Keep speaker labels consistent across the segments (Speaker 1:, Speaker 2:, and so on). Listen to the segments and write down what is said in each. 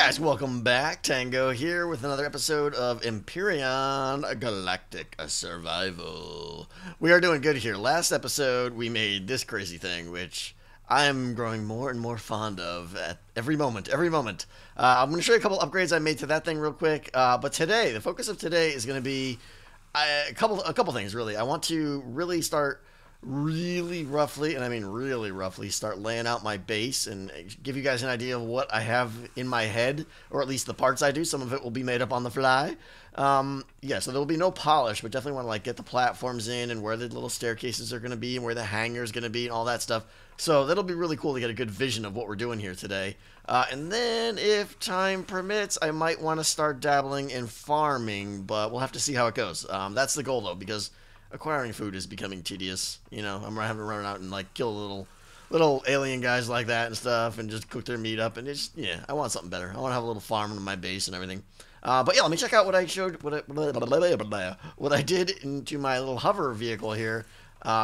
Speaker 1: guys, welcome back. Tango here with another episode of Empyrion Galactic Survival. We are doing good here. Last episode, we made this crazy thing, which I am growing more and more fond of at every moment. I'm going to show you a couple upgrades I made to that thing real quick. But today, the focus of today is going to be a couple things, really. I want to really start really roughly, and I mean really roughly, start laying out my base and give you guys an idea of what I have in my head, or at least the parts I do. Some of it will be made up on the fly. Yeah, so there will be no polish, but definitely want to get the platforms in and where the little staircases are going to be and where the hangar is going to be and all that stuff. So that'll be really cool to get a good vision of what we're doing here today. And then, if time permits, I might want to start dabbling in farming, but we'll have to see how it goes. That's the goal, though, because acquiring food is becoming tedious. You know, I'm having to run out and kill little alien guys like that and stuff, and just cook their meat up. And it's I want something better. I want to have a little farm in my base and everything. But yeah, let me check out what I showed, what I did into my little hover vehicle here.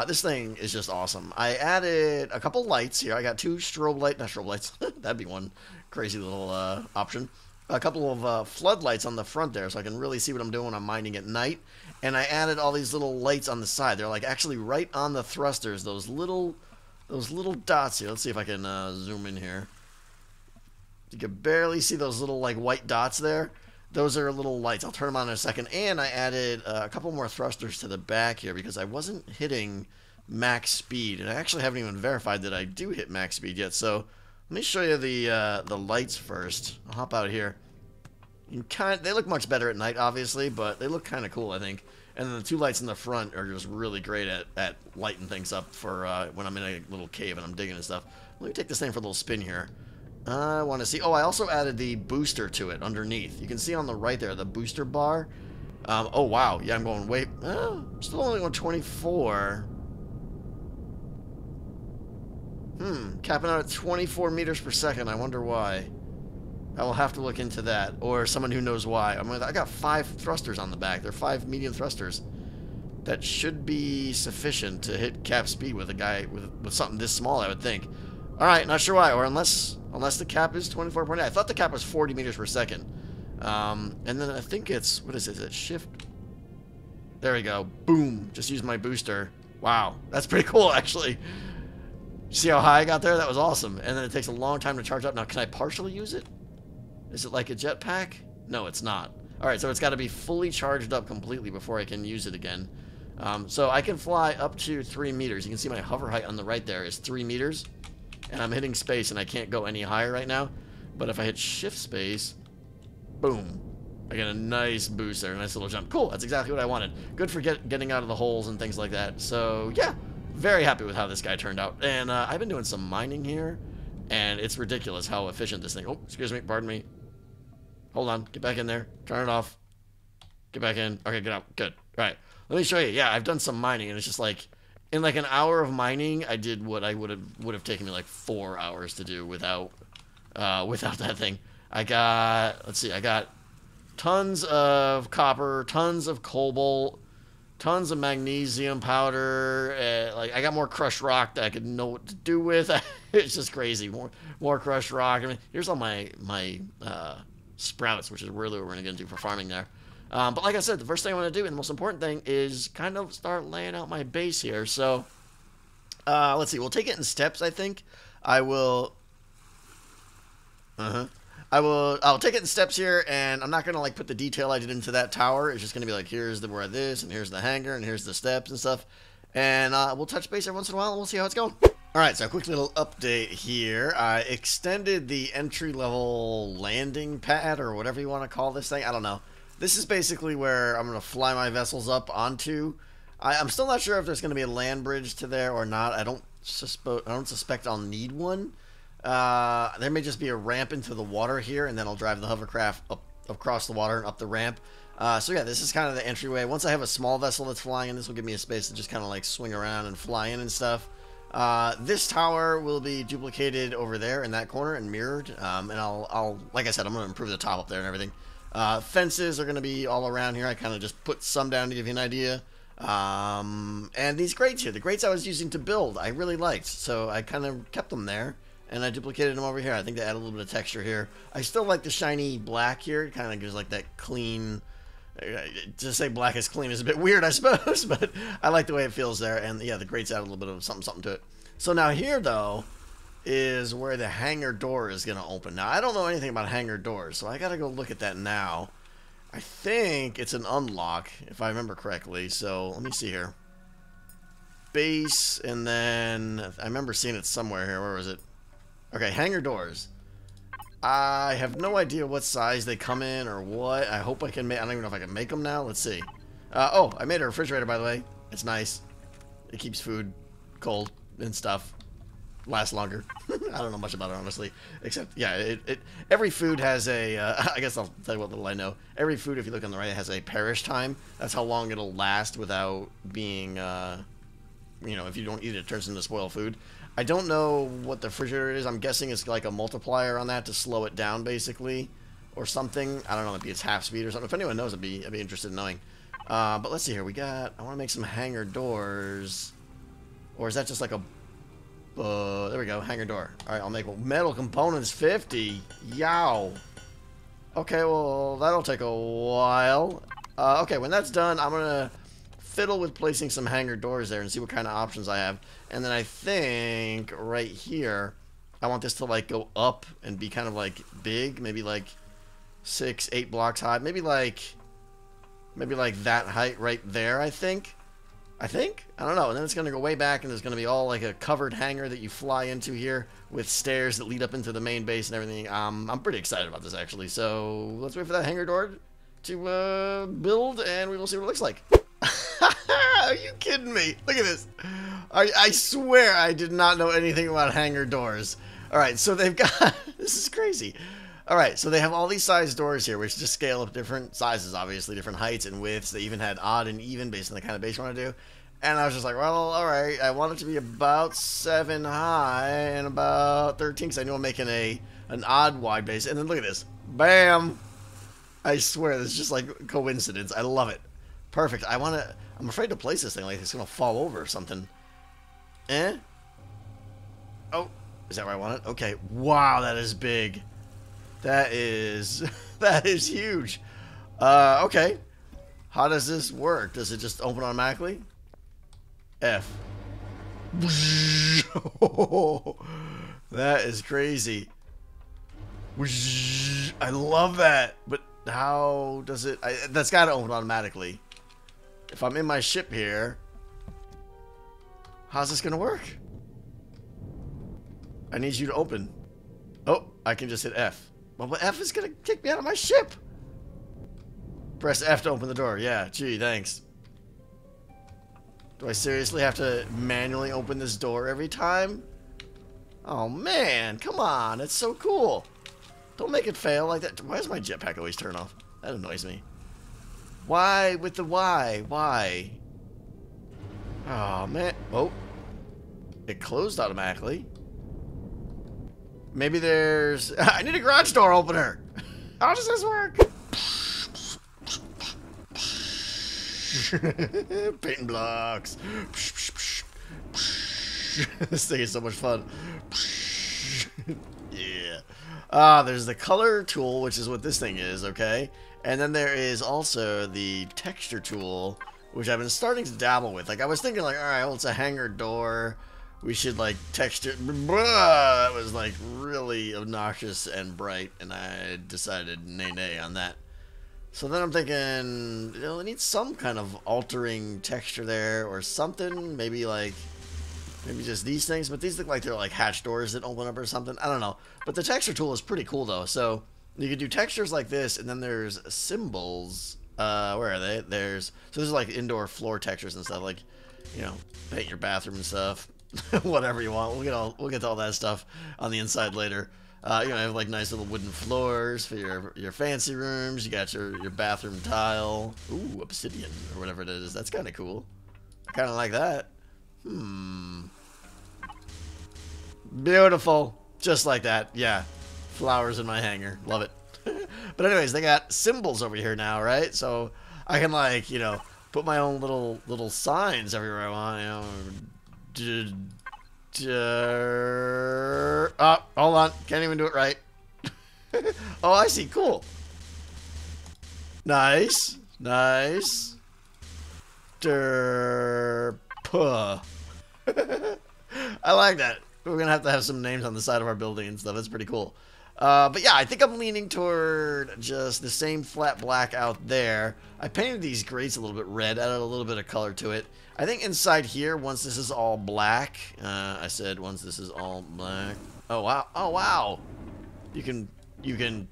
Speaker 1: This thing is just awesome. I added a couple lights here. I got two not strobe lights. That'd be one crazy little option. A couple of floodlights on the front there, so I can really see what I'm doing when I'm mining at night. And I added all these little lights on the side. They're actually right on the thrusters. Those little dots here. Let's see if I can zoom in here. You can barely see those little white dots there. Those are little lights. I'll turn them on in a second. And I added a couple more thrusters to the back here because I wasn't hitting max speed, and I actually haven't even verified that I do hit max speed yet. So let me show you the lights first. I'll hop out here. They look much better at night, obviously, but they look kind of cool, I think. And then the two lights in the front are just really great at lighting things up for when I'm in a little cave and I'm digging and stuff. Let me take this thing for a little spin here. I want to see. Oh, I also added the booster to it underneath. You can see on the right there, the booster bar. Oh, wow. Yeah, I'm going way... still only going 24. Capping out at 24 meters per second. I wonder why. I will have to look into that, or someone who knows why. I got 5 thrusters on the back. They're 5 medium thrusters. That should be sufficient to hit cap speed with a guy with something this small, I would think. All right, not sure why, or unless the cap is 24.8. I thought the cap was 40 meters per second. And then I think it's, what is it? Is it shift? There we go. Boom. Just use my booster. Wow, that's pretty cool, actually. See how high I got there? That was awesome. And then it takes a long time to charge up. Now, can I partially use it? Is it like a jetpack? No, it's not. Alright, so it's got to be fully charged up completely before I can use it again. So I can fly up to 3 meters. You can see my hover height on the right there is 3 meters. And I'm hitting space, and I can't go any higher right now. But if I hit shift space, boom. I get a nice boost there, a nice little jump. Cool, that's exactly what I wanted. Good for getting out of the holes and things like that. So, yeah, very happy with how this guy turned out. And I've been doing some mining here, and it's ridiculous how efficient this thing... Oh, excuse me, pardon me. Hold on, get back in there, turn it off, get back in, okay, get out, good. All right, let me show you. Yeah, I've done some mining, and it's just in an hour of mining, I did what I would have taken me 4 hours to do without that thing. I got tons of copper, tons of cobalt, tons of magnesium powder. I got more crushed rock that I could know what to do with. It's just crazy. More crushed rock. I mean, here's all my sprouts, which is really what we're going to get into for farming there. But like I said, the first thing I want to do, and the most important thing, is kind of start laying out my base here. So, let's see. We'll take it in steps, I think. I'll take it in steps here, and I'm not going to put the detail I did into that tower. It's just going to be here's where this, and here's the hangar, and here's the steps and stuff. And we'll touch base every once in a while, and we'll see how it's going. Alright, so a quick little update here. I extended the entry-level landing pad, or whatever you want to call this thing. I don't know. This is basically where I'm going to fly my vessels up onto. I'm still not sure if there's going to be a land bridge to there or not. I don't suspect I'll need one. There may just be a ramp into the water here, and then I'll drive the hovercraft up across the water and up the ramp. So yeah, this is kind of the entryway. Once I have a small vessel that's flying in, this will give me a space to just kind of swing around and fly in and stuff. This tower will be duplicated over there in that corner and mirrored. And I'll like I said, I'm going to improve the top up there and everything. Fences are going to be all around here. I kind of just put some down to give you an idea. And these grates here, the grates I was using to build, I really liked. So I kind of kept them there. and I duplicated them over here. I think they add a little bit of texture here. I still like the shiny black here. It kind of gives like that clean. To say black is clean is a bit weird, I suppose, but I like the way it feels there. And yeah, the grates add a little bit of something to it. So now here, though, is where the hangar door is going to open. Now, I don't know anything about hangar doors, so I got to go look at that now. I think it's an unlock, if I remember correctly. So let me see here. Base, and then I remember seeing it somewhere here. Where was it? Okay, hangar doors. I have no idea what size they come in or what. I hope I can make. I don't even know if I can make them now. Let's see. Oh, I made a refrigerator, by the way. It's nice. It keeps food cold and stuff. Lasts longer. I don't know much about it, honestly. Except, yeah, every food has a. I guess I'll tell you what little I know. Every food, if you look on the right, has a perish time. That's how long it'll last without being. You know, if you don't eat it, it turns into spoiled food. I don't know what the refrigerator is. I'm guessing it's like a multiplier on that to slow it down, basically, or something. I don't know. Maybe it's half speed or something. If anyone knows, I'd be interested in knowing. But let's see here. We got. I want to make some hangar doors, or is that just like a? There we go. Hangar door. All right, I'll make one. Metal components 50. Yow. Okay, well that'll take a while. Okay, when that's done, I'm gonna fiddle with placing some hangar doors there and see what kind of options I have. And then I think right here, I want this to like go up and be kind of like big, maybe like 6, 8 blocks high, maybe like that height right there. I think. I don't know. And then it's gonna go way back, and there's gonna be all like a covered hangar that you fly into here with stairs that lead up into the main base and everything. I'm pretty excited about this actually. So let's wait for that hangar door to build, and we will see what it looks like. Are you kidding me? Look at this. I swear I did not know anything about hangar doors. Alright, so they've got... This is crazy. Alright, so they have all these size doors here, which just scale up different sizes, obviously, different heights and widths. They even had odd and even based on the kind of base you want to do. And I was just like, well, alright, I want it to be about 7 high and about 13, because I know I'm making an odd wide base. And then look at this. Bam! I swear, this is just like coincidence. I love it. Perfect. I'm afraid to place this thing like it's gonna fall over or something. Eh? Oh, is that where I want it? Okay. Wow, that is big. That is that is huge. Okay. How does this work? Does it just open automatically? F. That is crazy. I love that. But how does it? That's got to open automatically. If I'm in my ship here, how's this gonna work? I need you to open. Oh, I can just hit F. Well, but F is gonna kick me out of my ship. Press F to open the door. Yeah, gee, thanks. Do I seriously have to manually open this door every time? Oh man, come on, it's so cool. Don't make it fail like that. Why does my jetpack always turn off? That annoys me. Why with the Y? Why? Oh, man. Oh. It closed automatically. Maybe there's... I need a garage door opener. How does this work? Painting blocks. This thing is so much fun. Yeah. There's the color tool, which is what this thing is, okay? And then there is also the texture tool, which I've been starting to dabble with. Like, I was thinking, like, alright, well, it's a hangar door. We should, like, texture... That was, like, really obnoxious and bright, and I decided nay on that. So then I'm thinking, you know, it needs some kind of altering texture there or something. Maybe, like... Maybe just these things, but these look like they're, like, hatch doors that open up or something. I don't know. But the texture tool is pretty cool, though, so... You can do textures like this, and then there's symbols. Where are they? So there's like indoor floor textures and stuff, like, you know, paint your bathroom and stuff, whatever you want. We'll get to all that stuff on the inside later. You know, have like nice little wooden floors for your fancy rooms. You got your bathroom tile. Ooh, obsidian or whatever it is. That's kind of cool. I kind of like that. Beautiful, just like that. Yeah. Flowers in my hangar. Love it. But anyways, they got symbols over here now, right? So I can, like, you know, put my own little signs everywhere I want, you know. Oh, hold on. Can't even do it right. Oh, I see. Cool. Nice. Nice. Puh. I like that. We're going to have some names on the side of our building and stuff. That's pretty cool. But yeah, I think I'm leaning toward just the same flat black out there. I painted these grates a little bit red, added a little bit of color to it. I think inside here, once this is all black, I said once this is all black. Oh, wow. Oh, wow. You can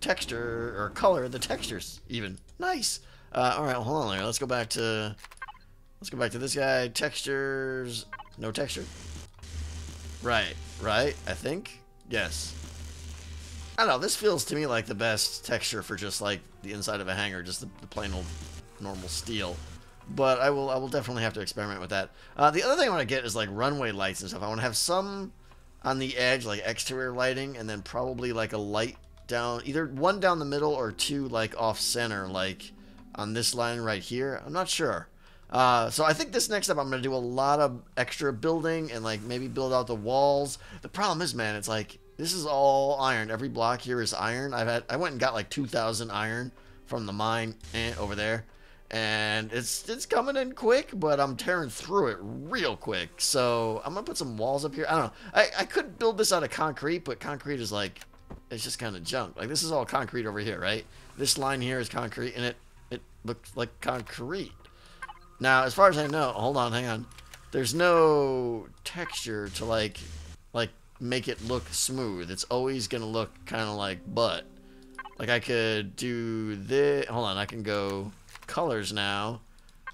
Speaker 1: texture or color the textures even. Nice. All right, hold on there. Let's go back to this guy. Textures. No texture. Right. I think. Yes. I don't know. This feels to me like the best texture for just like the inside of a hangar, just the plain old normal steel. But I will definitely have to experiment with that. The other thing I want to get is like runway lights and stuff. I want to have some on the edge, like exterior lighting, and then probably like a light down, either one down the middle or two like off center, like on this line right here. I'm not sure. So I think this next step I'm going to do a lot of extra building and like maybe build out the walls. The problem is, man, it's like this is all iron. Every block here is iron. I went and got like 2,000 iron from the mine over there. And it's coming in quick, but I'm tearing through it real quick. So I'm going to put some walls up here. I don't know. I could build this out of concrete, but concrete is like, it's just kind of junk. Like this is all concrete over here, right? This line here is concrete, and it looks like concrete. Now, as far as I know, hold on, hang on. There's no texture to like make it look smooth. It's always going to look kind of like butt. Like I could do this. Hold on, I can go colors now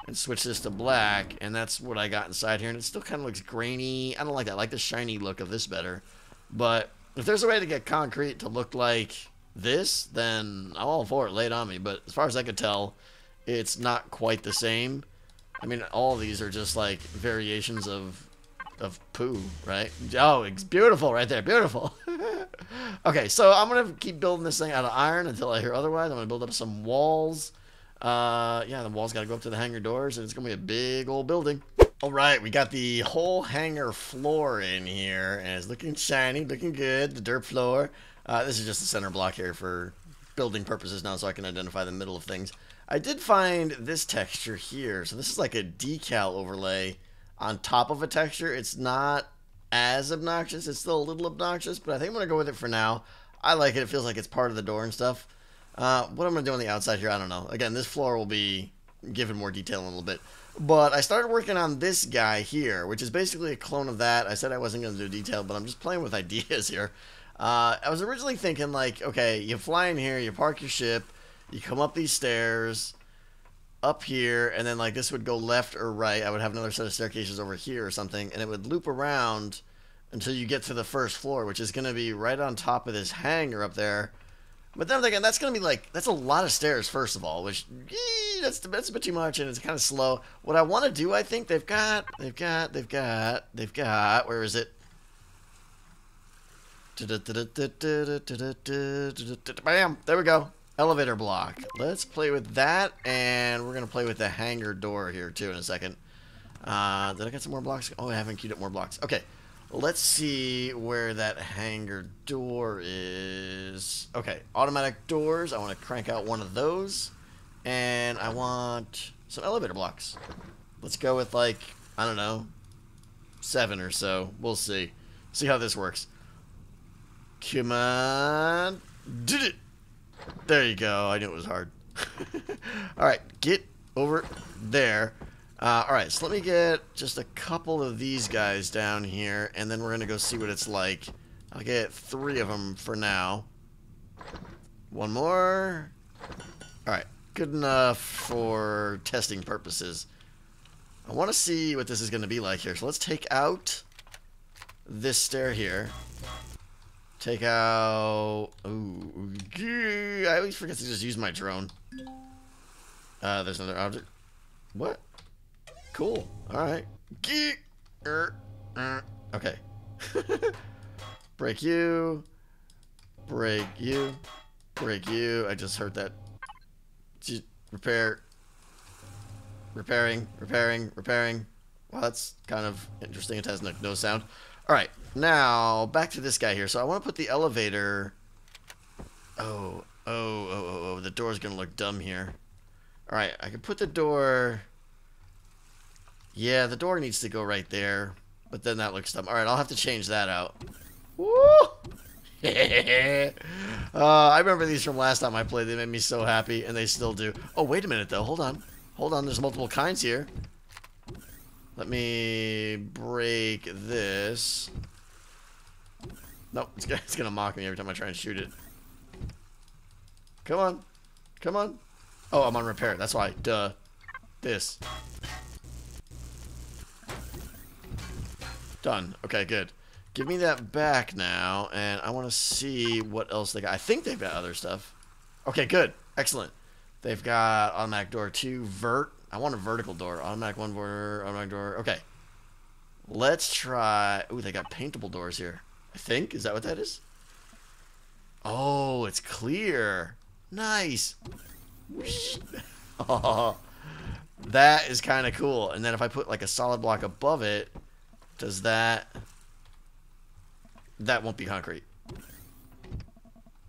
Speaker 1: and switch this to black, and that's what I got inside here, and it still kind of looks grainy. I don't like that. I like the shiny look of this better. But if there's a way to get concrete to look like this, then I'm all for it. Lay it on me. But as far as I could tell, it's not quite the same. I mean, all of these are just like variations of poo, right? Oh, it's beautiful right there. Beautiful. Okay, so I'm going to keep building this thing out of iron until I hear otherwise. I'm going to build up some walls. Yeah, the walls got to go up to the hangar doors, and it's going to be a big old building. All right, we got the whole hangar floor in here, and it's looking shiny, looking good, the dirt floor. This is just the center block here for building purposes now, so I can identify the middle of things. I did find this texture here, so this is like a decal overlay on top of a texture. It's not as obnoxious. It's still a little obnoxious, but I think I'm going to go with it for now. I like it. It feels like it's part of the door and stuff. What I'm going to do on the outside here, I don't know. Again, this floor will be given more detail in a little bit. But I started working on this guy here, which is basically a clone of that. I said I wasn't going to do detail, but I'm just playing with ideas here. I was originally thinking, like, okay, you fly in here, you park your ship, you come up these stairs, up here, and then, like, this would go left or right. I would have another set of staircases over here or something, and it would loop around until you get to the first floor, which is going to be right on top of this hangar up there. But then I'm thinking, that's going to be, like, that's a lot of stairs, first of all, which, that's a bit too much, and it's kind of slow. What I want to do, I think, they've got, where is it? Bam! There we go. Elevator block. Let's play with that, and we're going to play with the hangar door here, too, in a second. Did I get some more blocks? Oh, I haven't queued up more blocks. Okay. Let's see where that hangar door is. Okay, automatic doors. I want to crank out one of those. And I want some elevator blocks. Let's go with, like, I don't know, 7 or so. We'll see. See how this works. Come on. Did it. There you go. I knew it was hard. Alright, get over there. Alright, so let me get just a couple of these guys down here, and then we're going to go see what it's like. I'll get 3 of them for now. One more. Alright, good enough for testing purposes. I want to see what this is going to be like here. So let's take out this stair here. Take out... Ooh, I always forget to just use my drone. There's another object. What? Cool. Alright. Okay. Break you. Break you. Break you. I just heard that. Repair. Repairing. Wow, that's kind of interesting. It has no sound. All right, now back to this guy here. So I want to put the elevator. Oh, the door's gonna look dumb here. All right, I can put the door. Yeah, the door needs to go right there, but then that looks dumb. All right, I'll have to change that out. Woo! I remember these from last time I played. They made me so happy, and they still do. Oh, wait a minute, though. Hold on. Hold on. There's multiple kinds here. Let me break this. Nope, it's going to mock me every time I try and shoot it. Come on. Come on. Oh, I'm on repair. That's why. Duh. This. Done. Okay, good. Give me that back now, and I want to see what else they got. I think they've got other stuff. Okay, good. Excellent. They've got automatic door 2, vert. I want a vertical door. Automatic 1 border, automatic door. Okay. Let's try... Ooh, they got paintable doors here. I think. Is that what that is? Oh, it's clear. Nice. Oh, that is kind of cool. And then if I put like a solid block above it, does that... That won't be concrete.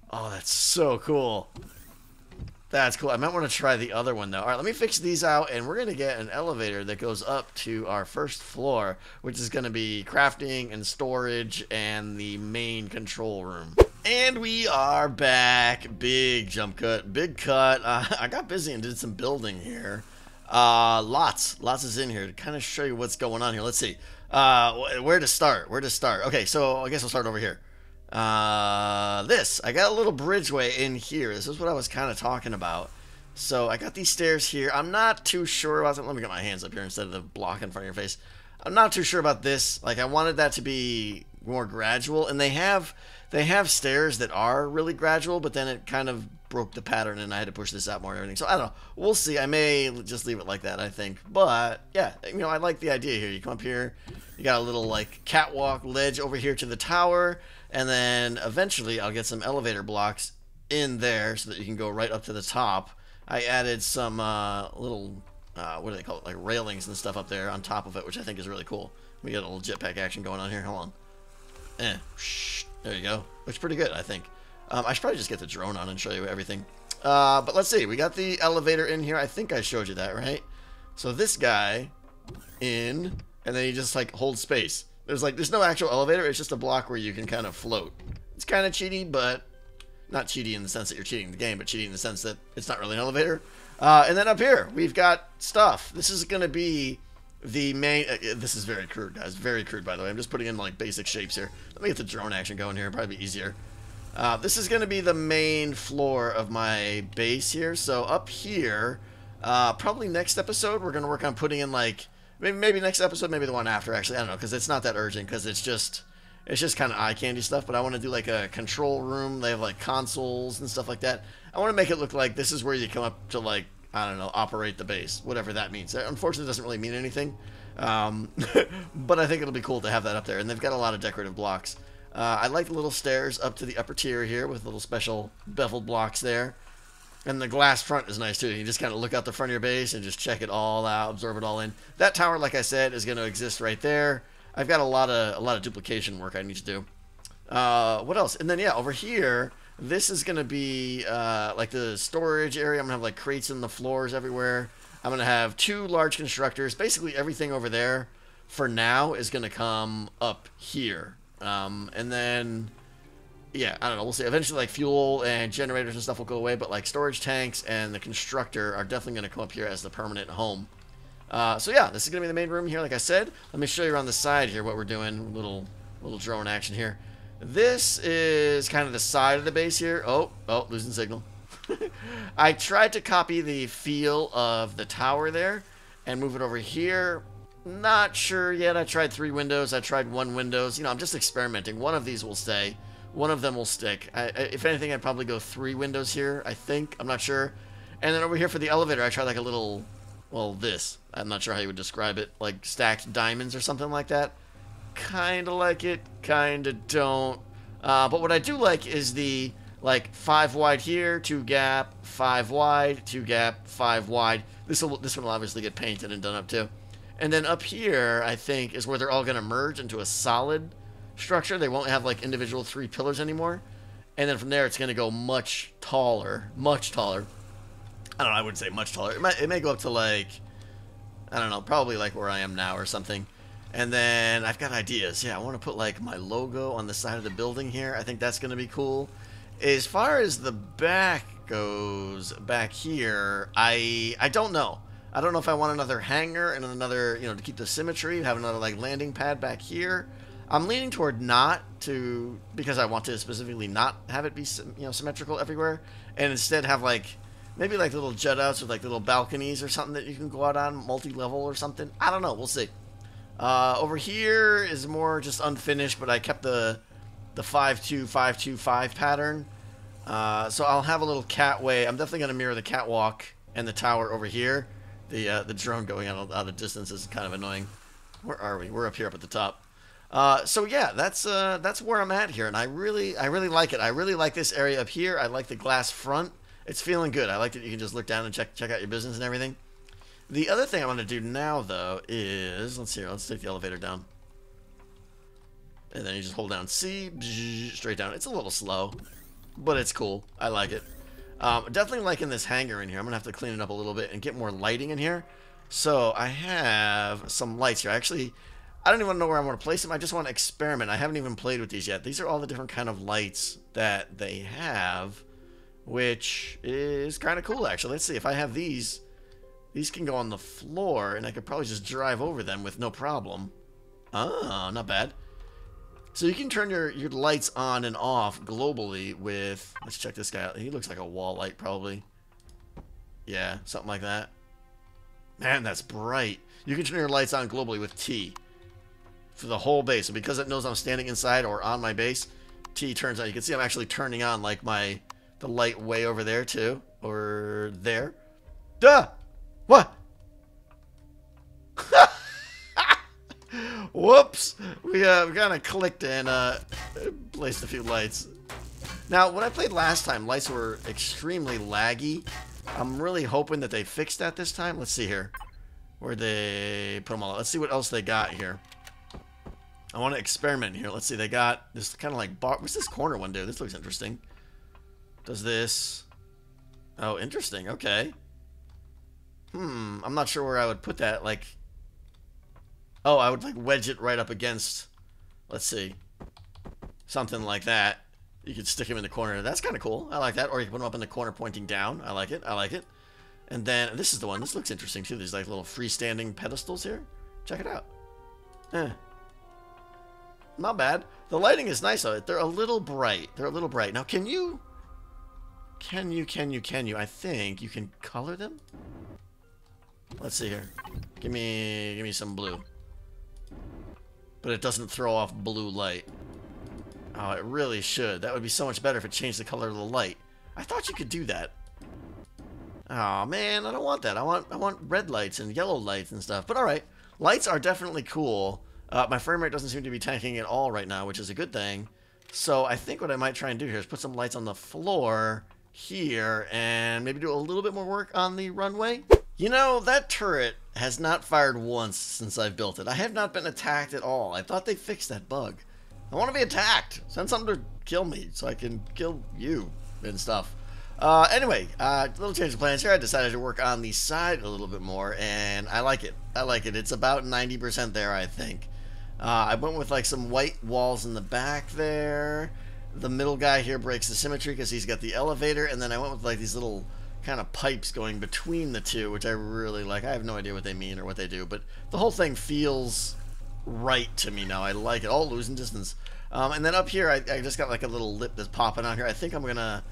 Speaker 1: Oh, that's so cool. That's cool. I might want to try the other one, though. All right, let me fix these out, and we're going to get an elevator that goes up to our first floor, which is going to be crafting and storage and the main control room. And we are back. Big jump cut. Big cut. I got busy and did some building here. Lots is in here to kind of show you what's going on here. Let's see. Where to start? Okay, so I guess we'll start over here. I got a little bridgeway in here. This is what I was kind of talking about. So I got these stairs here. I'm not too sure about them. Let me get my hands up here instead of the block in front of your face. I'm not too sure about this. Like, I wanted that to be more gradual, and they have stairs that are really gradual, but then it kind of broke the pattern, and I had to push this out more and everything. So I don't know. We'll see. I may just leave it like that, I think. But yeah, you know, I like the idea here. You come up here, you got a little like catwalk ledge over here to the tower, and then eventually I'll get some elevator blocks in there so that you can go right up to the top. I added some little what do they call it, like railings and stuff up there on top of it, which I think is really cool. We got a little jetpack action going on here. Hold on. There you go. Looks pretty good, I think. I should probably just get the drone on and show you everything. But let's see. We got the elevator in here. I think I showed you that, right? So this guy in, and then you just like hold space. There's no actual elevator. It's just a block where you can kind of float. It's kind of cheaty, but not cheaty in the sense that you're cheating the game, but cheaty in the sense that it's not really an elevator. And then up here, we've got stuff. This is going to be the main... this is very crude, guys. Very crude, by the way. I'm just putting in, like, basic shapes here. Let me get the drone action going here. Probably be easier. This is going to be the main floor of my base here. So up here, probably next episode, we're going to work on putting in, like... Maybe next episode, maybe the one after, actually. I don't know, because it's not that urgent, because it's just kind of eye candy stuff. But I want to do, like, a control room. They have, like, consoles and stuff like that. I want to make it look like this is where you come up to, like, I don't know, operate the base, whatever that means. Unfortunately, it doesn't really mean anything, but I think it'll be cool to have that up there. And they've got a lot of decorative blocks. I like the little stairs up to the upper tier here with little special beveled blocks there. And the glass front is nice, too. You just kind of look out the front of your base and just check it all out, absorb it all in. That tower, like I said, is going to exist right there. I've got a lot of duplication work I need to do. What else? And then, yeah, over here... This is going to be, like, the storage area. I'm going to have, like, crates in the floors everywhere. I'm going to have 2 large constructors. Basically, everything over there, for now, is going to come up here. And then, yeah, I don't know. We'll see. Eventually, like, fuel and generators and stuff will go away. But, like, storage tanks and the constructor are definitely going to come up here as the permanent home. So, yeah, this is going to be the main room here, like I said. Let me show you around the side here what we're doing. Little drone action here. This is kind of the side of the base here. Oh, losing signal. I tried to copy the feel of the tower there and move it over here. Not sure yet. I tried 3 windows. I tried 1 windows. You know, I'm just experimenting. One of these will stay. One of them will stick. If anything, I'd probably go 3 windows here, I think. I'm not sure. And then over here for the elevator, I tried like a little, well, this. I'm not sure how you would describe it. Like stacked diamonds or something like that. Kind of like it, kind of don't. But what I do like is the, like, 5 wide here, 2 gap, 5 wide, 2 gap, 5 wide. This one will obviously get painted and done up too. And then up here, I think, is where they're all going to merge into a solid structure. They won't have like individual 3 pillars anymore. And then from there, it's going to go much taller. Much taller. I don't know, I wouldn't say much taller. It may go up to like, I don't know, probably like where I am now or something. And then I've got ideas. Yeah, I want to put like my logo on the side of the building here. I think that's going to be cool. As far as the back goes, back here, I don't know. I don't know if I want another hangar and another, to keep the symmetry, have another like landing pad back here. I'm leaning toward not to, because I want to specifically not have it be, symmetrical everywhere, and instead have like, maybe like little jut outs with like little balconies or something that you can go out on, multi-level or something. I don't know, we'll see. Over here is more just unfinished, but I kept the 5-2-5-2-5 pattern. So I'll have a little catway. I'm definitely going to mirror the catwalk and the tower over here. The drone going out of distance is kind of annoying. Where are we? We're up here up at the top. So yeah, that's where I'm at here, and I really like it. I really like this area up here. I like the glass front. It's feeling good. I like that you can just look down and check out your business and everything. The other thing I want to do now, though, is... Let's take the elevator down. And then you just hold down C, straight down. It's a little slow, but it's cool. I like it. Definitely liking this hangar in here. I'm going to have to clean it up a little bit and get more lighting in here. So I have some lights here. Actually, I don't even know where I want to place them. I just want to experiment. I haven't even played with these yet. These are all the different kind of lights that they have, which is kind of cool, actually. Let's see. If I have these... These can go on the floor, and I could probably just drive over them with no problem. Oh, not bad. So you can turn your lights on and off globally with... Let's check this guy out. He looks like a wall light, probably. Yeah, something like that. Man, that's bright. You can turn your lights on globally with T for the whole base. So because it knows I'm standing inside or on my base, T turns on. You can see I'm actually turning on like the light way over there, too. Or there. Duh! What? Whoops. We kind of clicked and placed a few lights. Now, when I played last time, lights were extremely laggy. I'm really hoping that they fixed that this time. Let's see here. Where'd they put them all? Let's see what else they got here. I want to experiment here. Let's see. They got this kind of like bar. What's this corner one do? This looks interesting. Does this... Oh, interesting. Okay. I'm not sure where I would put that, like... Oh, I would, like, wedge it right up against... Let's see. Something like that. You could stick him in the corner. That's kind of cool. I like that. Or you can put him up in the corner pointing down. I like it. I like it. And then, this is the one. This looks interesting, too. These, like, little freestanding pedestals here. Check it out. Not bad. The lighting is nice, though. They're a little bright. They're a little bright. Now, can you... I think you can color them? Let's see here. Give me some blue. But it doesn't throw off blue light. Oh, it really should. That would be so much better if it changed the color of the light. I thought you could do that. Oh man, I don't want that. I want red lights and yellow lights and stuff. But alright. Lights are definitely cool. My frame rate doesn't seem to be tanking at all right now, which is a good thing. So I think what I might try and do here is put some lights on the floor here and maybe do a little bit more work on the runway. You know, that turret has not fired once since I've built it. I have not been attacked at all. I thought they fixed that bug. I want to be attacked. Send something to kill me so I can kill you and stuff. Anyway, little change of plans here. I decided to work on the side a little bit more, and I like it. I like it. It's about 90% there, I think. I went with like some white walls in the back there. The middle guy here breaks the symmetry because he's got the elevator, and then I went with like these little kind of pipes going between the two, which I really like. I have no idea what they mean or what they do, but the whole thing feels right to me now. I like it. All losing distance. And then up here, I just got like a little lip that's popping on here. I think I'm gonna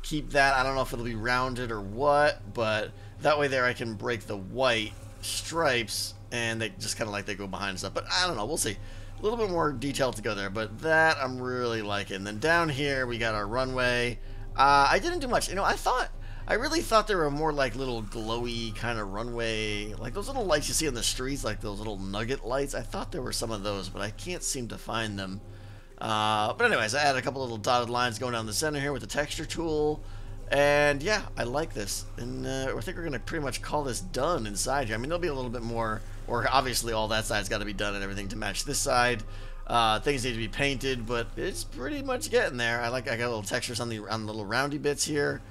Speaker 1: keep that. I don't know if it'll be rounded or what, but that way there I can break the white stripes, and they just kind of like they go behind and stuff. But I don't know. We'll see. A little bit more detail to go there, but that I'm really liking. And then down here we got our runway. I didn't do much. You know, I really thought there were more like little glowy kind of runway, like those little lights you see on the streets, like those little nugget lights. I thought there were some of those, but I can't seem to find them. But anyways, I added a couple little dotted lines going down the center here with the texture tool. And yeah, I like this. And I think we're going to pretty much call this done inside here. I mean, there'll be a little bit more, or obviously all that side's got to be done and everything to match this side. Things need to be painted, but it's pretty much getting there. I got a little textures on the little roundy bits here.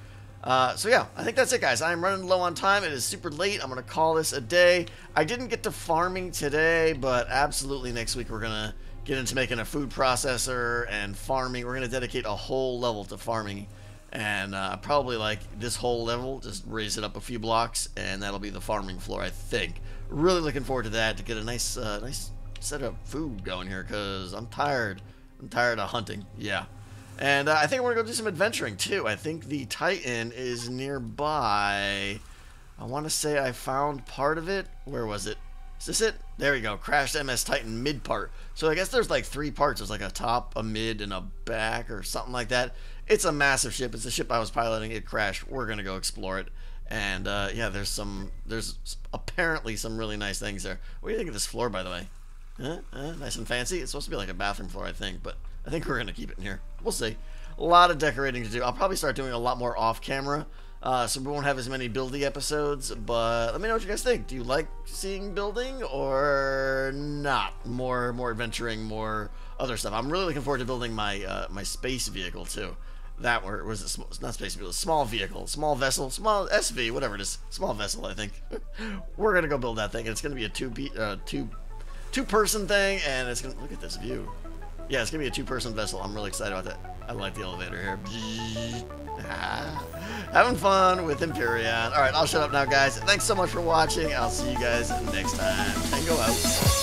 Speaker 1: So yeah, I think that's it, guys. I'm running low on time. It is super late. I'm going to call this a day. I didn't get to farming today, but absolutely next week we're going to get into making a food processor and farming. We're going to dedicate a whole level to farming. And probably like this whole level, just raise it up a few blocks, and that'll be the farming floor, I think. Really looking forward to that, to get a nice nice set of food going here, because I'm tired. I'm tired of hunting, yeah. And I think we're going to go do some adventuring, too. I think the Titan is nearby. I want to say I found part of it. Where was it? Is this it? There we go. Crashed MS Titan mid part. So I guess there's like 3 parts. There's like a top, a mid, and a back, or something like that. It's a massive ship. It's a ship I was piloting. It crashed. We're going to go explore it. And yeah, there's apparently some really nice things there. What do you think of this floor, by the way? Nice and fancy. It's supposed to be like a bathroom floor, I think, but I think we're going to keep it in here. We'll see. A lot of decorating to do. I'll probably start doing a lot more off camera, so we won't have as many buildy episodes, but let me know what you guys think. Do you like seeing building or not? More adventuring, more other stuff. I'm really looking forward to building my my space vehicle too. That was it, not space vehicle, small vehicle, small vessel, small SV, whatever it is, small vessel, I think. We're gonna go build that thing, and it's gonna be a two-person thing, and it's gonna look at this view. Yeah, it's gonna be a 2-person vessel. I'm really excited about that. I like the elevator here. Having fun with Empyrion. All right, I'll shut up now, guys. Thanks so much for watching. I'll see you guys next time. Tango out.